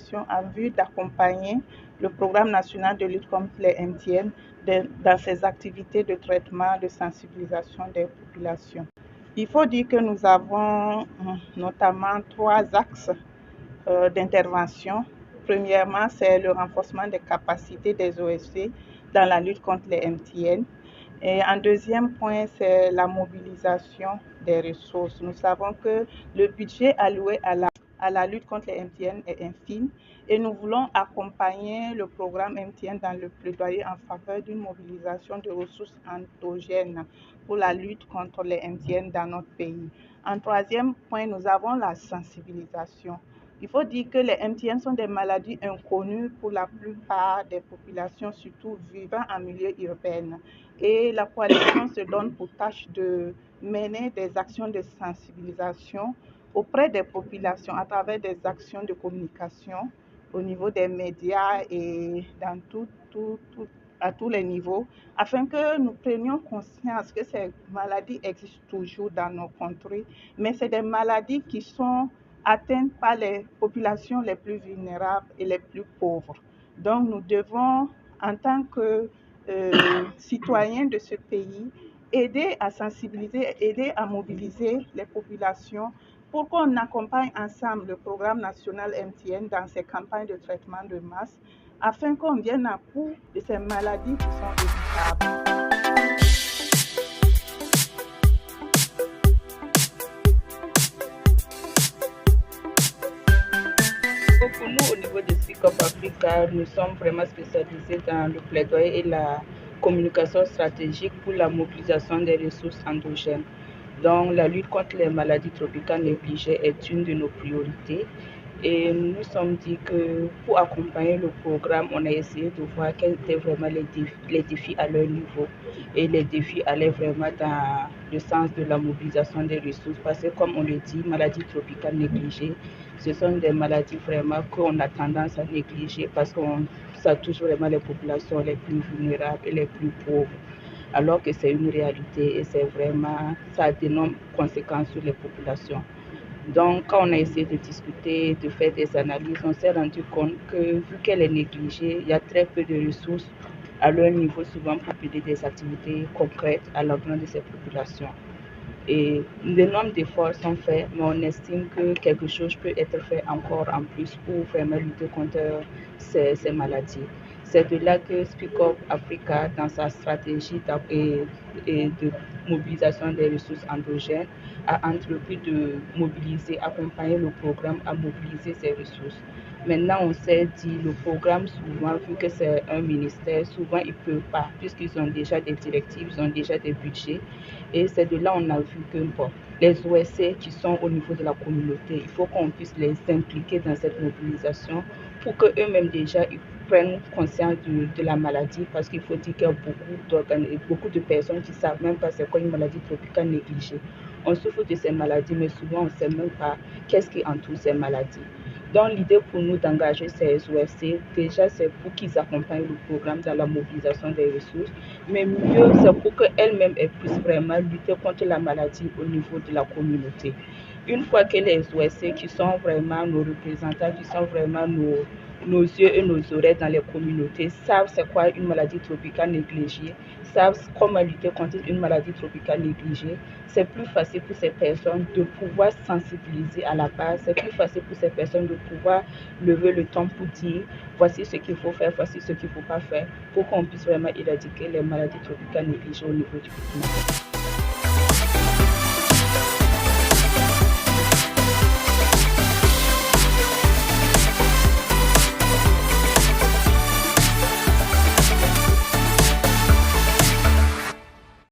population en vue d'accompagner le programme national de lutte contre les MTN dans ses activités de traitement, de sensibilisation des populations. Il faut dire que nous avons notamment 3 axes d'intervention. Premièrement, c'est le renforcement des capacités des OSC dans la lutte contre les MTN. Et en deuxième point, c'est la mobilisation des ressources. Nous savons que le budget alloué à la lutte contre les MTN est infime et nous voulons accompagner le programme MTN dans le plaidoyer en faveur d'une mobilisation de ressources endogènes pour la lutte contre les MTN dans notre pays. En troisième point, nous avons la sensibilisation. Il faut dire que les MTN sont des maladies inconnues pour la plupart des populations, surtout vivant en milieu urbain. Et la coalition se donne pour tâche de mener des actions de sensibilisation auprès des populations à travers des actions de communication au niveau des médias et dans à tous les niveaux, afin que nous prenions conscience que ces maladies existent toujours dans nos contrées, mais c'est des maladies qui sont atteintes par les populations les plus vulnérables et les plus pauvres. Donc nous devons, en tant que citoyens de ce pays, aider à sensibiliser, aider à mobiliser les populations pour qu'on accompagne ensemble le programme national MTN dans ses campagnes de traitement de masse afin qu'on vienne à bout de ces maladies qui sont évitables. Pour nous, au niveau de Speak Up Africa, nous sommes vraiment spécialisés dans le plaidoyer et la communication stratégique pour la mobilisation des ressources endogènes. Donc, la lutte contre les maladies tropicales négligées est une de nos priorités. Et nous nous sommes dit que pour accompagner le programme, on a essayé de voir quels étaient vraiment les défis à leur niveau. Et les défis allaient vraiment dans le sens de la mobilisation des ressources. Parce que comme on le dit, maladies tropicales négligées, ce sont des maladies vraiment qu'on a tendance à négliger parce que ça touche vraiment les populations les plus vulnérables et les plus pauvres. Alors que c'est une réalité et c'est vraiment, ça a d'énormes conséquences sur les populations. Donc, quand on a essayé de discuter, de faire des analyses, on s'est rendu compte que vu qu'elle est négligée, il y a très peu de ressources à leur niveau, souvent pour aider des activités concrètes à l'endroit de ces populations. Et d'énormes efforts sont faits, mais on estime que quelque chose peut être fait encore en plus pour vraiment lutter contre ces maladies. C'est de là que Speak Up Africa, dans sa stratégie de mobilisation des ressources endogènes, a entrepris de mobiliser, accompagner le programme à mobiliser ces ressources. Maintenant, on s'est dit, le programme, souvent, vu que c'est un ministère, souvent, ils ne peuvent pas, puisqu'ils ont déjà des directives, ils ont déjà des budgets. Et c'est de là on a vu que les OSC qui sont au niveau de la communauté, il faut qu'on puisse les impliquer dans cette mobilisation pour qu'eux-mêmes déjà ils prennent conscience de la maladie, parce qu'il faut dire qu'il y a beaucoup de personnes qui ne savent même pas c'est quoi une maladie tropicale négligée. On souffre de ces maladies, mais souvent on ne sait même pas qu'est-ce qui entoure ces maladies. Donc l'idée pour nous d'engager ces OFC, déjà c'est pour qu'ils accompagnent le programme dans la mobilisation des ressources, mais mieux c'est pour qu'elles-mêmes puissent vraiment lutter contre la maladie au niveau de la communauté. Une fois que les OSC qui sont vraiment nos représentants, qui sont vraiment nos yeux et nos oreilles dans les communautés, savent c'est quoi une maladie tropicale négligée, savent comment lutter contre une maladie tropicale négligée, c'est plus facile pour ces personnes de pouvoir sensibiliser à la base, c'est plus facile pour ces personnes de pouvoir lever le temps pour dire voici ce qu'il faut faire, voici ce qu'il ne faut pas faire, pour qu'on puisse vraiment éradiquer les maladies tropicales négligées au niveau du continent.